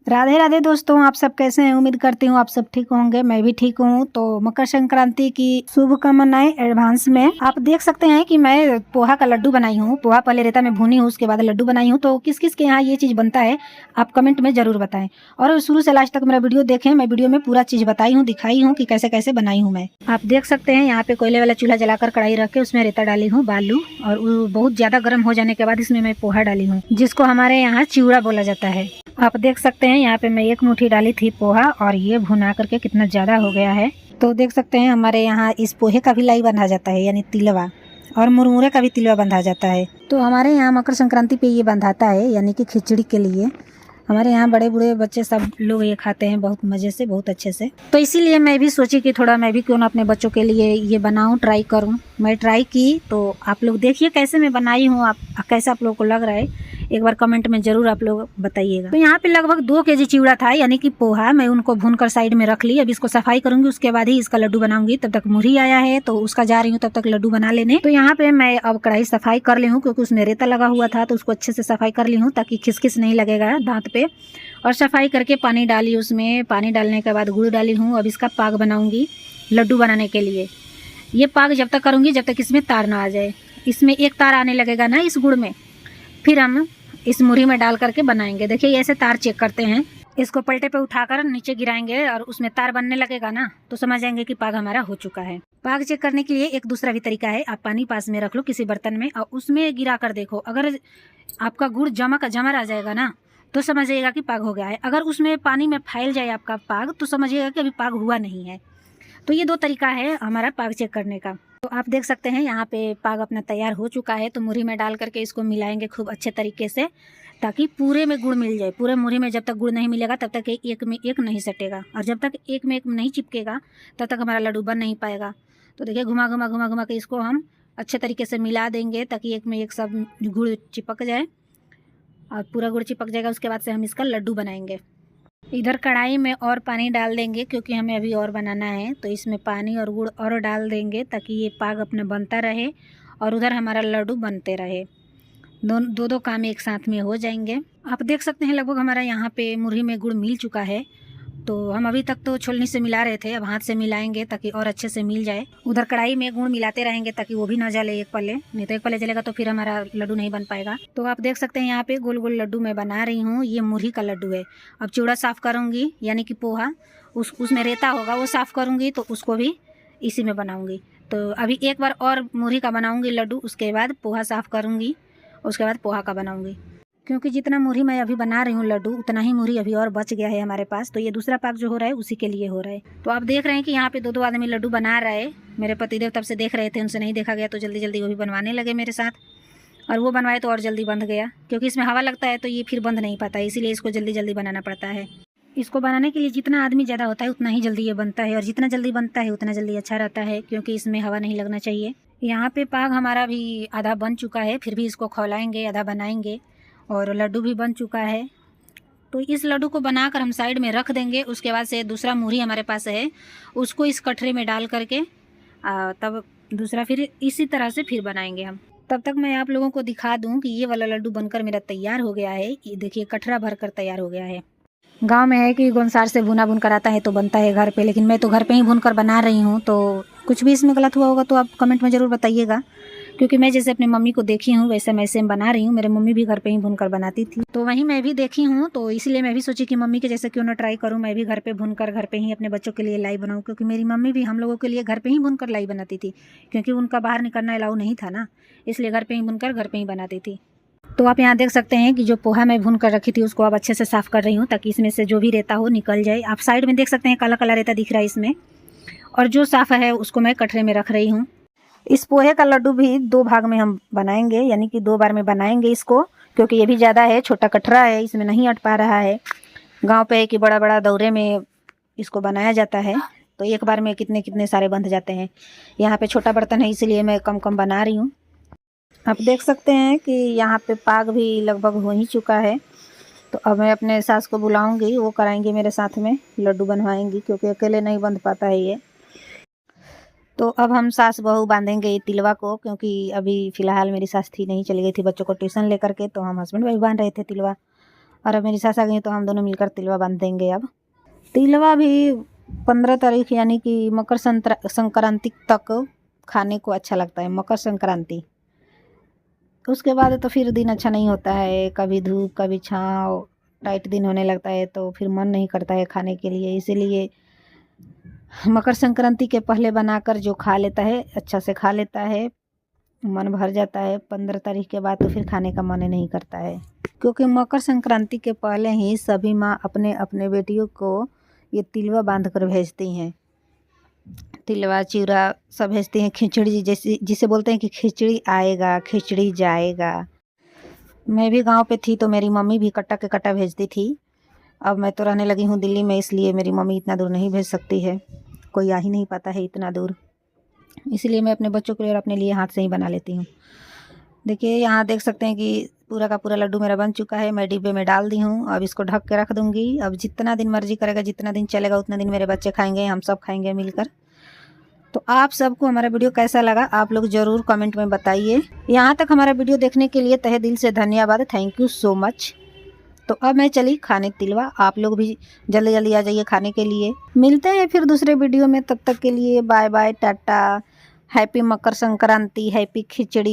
राधे राधे दोस्तों, आप सब कैसे हैं? उम्मीद करती हूँ आप सब ठीक होंगे। मैं भी ठीक हूँ। तो मकर संक्रांति की शुभकामनाएं एडवांस में। आप देख सकते हैं कि मैं पोहा का लड्डू बनाई हूँ। पोहा पहले रेता में भुनी हूँ, उसके बाद लड्डू बनाई हूँ। तो किस किस के यहाँ ये चीज़ बनता है आप कमेंट में जरूर बताएं, और शुरू से लास्ट तक मेरा वीडियो देखें। मैं वीडियो में पूरा चीज़ बताई हूँ, दिखाई हूँ कि कैसे कैसे बनाई हूँ मैं। आप देख सकते हैं यहाँ पे कोयले वाला चूल्हा जलाकर कढ़ाई रख के उसमें रेता डाली हूँ, बालू, और वो बहुत ज़्यादा गर्म हो जाने के बाद इसमें मैं पोहा डाली हूँ, जिसको हमारे यहाँ चिवड़ा बोला जाता है। आप देख सकते हैं यहाँ पे मैं 1 मुट्ठी डाली थी पोहा, और ये भुना करके कितना ज़्यादा हो गया है। तो देख सकते हैं हमारे यहाँ इस पोहे का भी लाई बंधा जाता है, यानी तिलवा, और मुरमुरे का भी तिलवा बंधा जाता है। तो हमारे यहाँ मकर संक्रांति पे ये बंधाता है, यानी कि खिचड़ी के लिए। हमारे यहाँ बड़े बूढ़े बच्चे सब लोग ये खाते हैं बहुत मज़े से, बहुत अच्छे से। तो इसीलिए मैं भी सोची कि थोड़ा मैं भी क्यों ना अपने बच्चों के लिए ये बनाऊं, ट्राई करूं। मैं ट्राई की, तो आप लोग देखिए कैसे मैं बनाई हूँ, आप कैसा आप लोगों को लग रहा है एक बार कमेंट में ज़रूर आप लोग बताइएगा। तो यहाँ पे लगभग 2 केजी चिवड़ा था, यानी कि पोहा। मैं उनको भूनकर साइड में रख ली। अब इसको सफाई करूंगी, उसके बाद ही इसका लड्डू बनाऊंगी। तब तक मुरही आया है तो उसका जा रही हूँ, तब तक लड्डू बना लेने। तो यहाँ पे मैं अब कढ़ाई सफाई कर ली हूँ, क्योंकि उसमें रेता लगा हुआ था, तो उसको अच्छे से सफाई कर ली हूँ ताकि खिसखिस नहीं लगेगा दांत पे। और सफाई करके पानी डाली, उसमें पानी डालने के बाद गुड़ डाली हूँ। अब इसका पाग बनाऊंगी लड्डू बनाने के लिए। ये पाग जब तक करूँगी जब तक इसमें तार ना आ जाए। इसमें एक तार आने लगेगा ना इस गुड़ में, फिर हम इस मुरही में डाल करके बनाएंगे। देखिए ऐसे तार चेक करते हैं, इसको पलटे पे उठाकर नीचे गिराएंगे और उसमें तार बनने लगेगा ना, तो समझ जाएंगे कि पाग हमारा हो चुका है। पाग चेक करने के लिए एक दूसरा भी तरीका है। आप पानी पास में रख लो किसी बर्तन में, और उसमें गिरा कर देखो। अगर आपका गुड़ जमा आ जाएगा ना, तो समझिएगा कि पाग हो गया है। अगर उसमें पानी में फैल जाए आपका पाग, तो समझिएगा कि अभी पाग हुआ नहीं है। तो ये 2 तरीका है हमारा पाग चेक करने का। तो आप देख सकते हैं यहाँ पे पाग अपना तैयार हो चुका है। तो मुरही में डाल करके इसको मिलाएंगे खूब अच्छे तरीके से, ताकि पूरे में गुड़ मिल जाए। पूरे मुरही में जब तक गुड़ नहीं मिलेगा तब तक एक में एक नहीं सटेगा, और जब तक एक में एक नहीं चिपकेगा तब तक हमारा लड्डू बन नहीं पाएगा। तो देखिए घुमा घुमा घुमा घुमा के इसको हम अच्छे तरीके से मिला देंगे, ताकि एक में एक सब गुड़ चिपक जाए, और पूरा गुड़ चिपक जाएगा। उसके बाद से हम इसका लड्डू बनाएंगे। इधर कढ़ाई में और पानी डाल देंगे, क्योंकि हमें अभी और बनाना है। तो इसमें पानी और गुड़ और डाल देंगे, ताकि ये पाग अपना बनता रहे और उधर हमारा लड्डू बनते रहे। दो काम एक साथ में हो जाएंगे। आप देख सकते हैं लगभग हमारा यहाँ पे मुरही में गुड़ मिल चुका है। तो हम अभी तक तो छोलनी से मिला रहे थे, अब हाथ से मिलाएंगे ताकि और अच्छे से मिल जाए। उधर कढ़ाई में गुड़ मिलाते रहेंगे ताकि वो भी ना जले एक पल्ले, नहीं तो एक पल्ले जलेगा तो फिर हमारा लड्डू नहीं बन पाएगा। तो आप देख सकते हैं यहाँ पे गोल गोल लड्डू मैं बना रही हूँ। ये मुरही का लड्डू है। अब चिवड़ा साफ करूँगी, यानी कि पोहा, उसमें रेता होगा वो साफ करूँगी, तो उसको भी इसी में बनाऊँगी। तो अभी एक बार और मुरही का बनाऊँगी लड्डू, उसके बाद पोहा साफ करूँगी, उसके बाद पोहा का बनाऊँगी। क्योंकि जितना मुरही मैं अभी बना रही हूँ लड्डू, उतना ही मुरही अभी और बच गया है हमारे पास। तो ये दूसरा पाक जो हो रहा है उसी के लिए हो रहा है। तो आप देख रहे हैं कि यहाँ पे 2 आदमी लड्डू बना रहे हैं। मेरे पतिदेव तब से देख रहे थे, उनसे नहीं देखा गया, तो जल्दी जल्दी वो भी बनवाने लगे मेरे साथ। और वो बनवाए तो और जल्दी बंध गया, क्योंकि इसमें हवा लगता है तो ये फिर बंध नहीं पाता है, इसीलिए इसको जल्दी जल्दी बनाना पड़ता है। इसको बनाने के लिए जितना आदमी ज़्यादा होता है उतना ही जल्दी ये बनता है, और जितना जल्दी बनता है उतना जल्दी अच्छा रहता है, क्योंकि इसमें हवा नहीं लगना चाहिए। यहाँ पे पाग हमारा भी आधा बन चुका है, फिर भी इसको खौलाएँगे, आधा बनाएंगे, और लड्डू भी बन चुका है। तो इस लड्डू को बनाकर हम साइड में रख देंगे। उसके बाद से दूसरा मुरही हमारे पास है, उसको इस कटरे में डाल करके तब दूसरा फिर इसी तरह से फिर बनाएंगे हम। तब तक मैं आप लोगों को दिखा दूं कि ये वाला लड्डू बनकर मेरा तैयार हो गया है। ये देखिए कटरा भर कर तैयार हो गया है। गांव में है कि गोंसार से भुना भुन कर आता है तो बनता है घर पे, लेकिन मैं तो घर पे ही भुन कर बना रही हूँ। तो कुछ भी इसमें गलत हुआ होगा तो आप कमेंट में ज़रूर बताइएगा, क्योंकि मैं जैसे अपनी मम्मी को देखी हूँ वैसे मैं सेम बना रही हूँ। मेरे मम्मी भी घर पे ही भुनकर बनाती थी, तो वहीं मैं भी देखी हूँ। तो इसलिए मैं भी सोची कि मम्मी के जैसे क्यों ना ट्राई करूँ, मैं भी घर पे भुनकर घर पे ही अपने बच्चों के लिए लाई बनाऊँ। क्योंकि मेरी मम्मी भी हम लोगों के लिए घर पे ही भुनकर लाई बनाती थी, क्योंकि उनका बाहर निकलना अलाउ नहीं था ना, इसलिए घर पे ही भुनकर घर पे ही बनाती थी। तो आप यहाँ देख सकते हैं कि जो पोहा मैं भून कर रखी थी उसको अब अच्छे से साफ़ कर रही हूँ, ताकि इसमें से जो भी रेता हो निकल जाए। आप साइड में देख सकते हैं काला काला रेता दिख रहा है इसमें, और जो साफ़ है उसको मैं कटरे में रख रही हूँ। इस पोहे का लड्डू भी 2 भाग में हम बनाएंगे, यानी कि 2 बार में बनाएंगे इसको, क्योंकि ये भी ज़्यादा है, छोटा कटरा है, इसमें नहीं अट पा रहा है। गाँव पे है कि बड़ा बड़ा दौरे में इसको बनाया जाता है, तो एक बार में कितने कितने सारे बंध जाते हैं। यहाँ पे छोटा बर्तन है इसलिए मैं कम कम बना रही हूँ। आप देख सकते हैं कि यहाँ पे पाग भी लगभग हो ही चुका है। तो अब मैं अपने सास को बुलाऊंगी, वो कराएंगे मेरे साथ में, लड्डू बनवाएंगी, क्योंकि अकेले नहीं बंध पाता है ये। तो अब हम सास बहू बांधेंगे ये तिलवा को, क्योंकि अभी फ़िलहाल मेरी सास थी नहीं, चली गई थी बच्चों को ट्यूशन लेकर के, तो हम हस्बैंड वाइफ बांध रहे थे तिलवा। और अब मेरी सास आ गई तो हम दोनों मिलकर तिलवा बांध देंगे। अब तिलवा भी 15 तारीख यानी कि मकर संक्रांति तक खाने को अच्छा लगता है, मकर संक्रांति। उसके बाद तो फिर दिन अच्छा नहीं होता है, कभी धूप कभी छाँव, टाइट दिन होने लगता है तो फिर मन नहीं करता है खाने के लिए। इसीलिए मकर संक्रांति के पहले बनाकर जो खा लेता है अच्छा से खा लेता है, मन भर जाता है। 15 तारीख के बाद तो फिर खाने का मन नहीं करता है, क्योंकि मकर संक्रांति के पहले ही सभी माँ अपने अपने बेटियों को ये तिलवा बांध कर भेजती हैं। तिलवा चिवड़ा सब भेजती हैं, खिचड़ी जैसे जिसे बोलते हैं कि खिचड़ी आएगा खिचड़ी जाएगा। मैं भी गांव पे थी तो मेरी मम्मी भी कट्टा के कट्टा भेजती थी। अब मैं तो रहने लगी हूँ दिल्ली में, इसलिए मेरी मम्मी इतना दूर नहीं भेज सकती है, कोई आ ही नहीं पाता है इतना दूर। इसलिए मैं अपने बच्चों के लिए और अपने लिए हाथ से ही बना लेती हूँ। देखिए यहाँ देख सकते हैं कि पूरा का पूरा लड्डू मेरा बन चुका है। मैं डिब्बे में डाल दी हूँ, अब इसको ढक के रख दूँगी। अब जितना दिन मर्जी करेगा, जितना दिन चलेगा उतना दिन मेरे बच्चे खाएंगे, हम सब खाएंगे मिलकर। तो आप सबको हमारा वीडियो कैसा लगा आप लोग ज़रूर कमेंट में बताइए। यहाँ तक हमारा वीडियो देखने के लिए तहे दिल से धन्यवाद, थैंक यू सो मच। तो अब मैं चली खाने तिलवा, आप लोग भी जल्दी जल्दी आ जाइए खाने के लिए। मिलते हैं फिर दूसरे वीडियो में, तब तक के लिए bye bye Tata. Happy Makar Sankranti, happy खिचड़ी।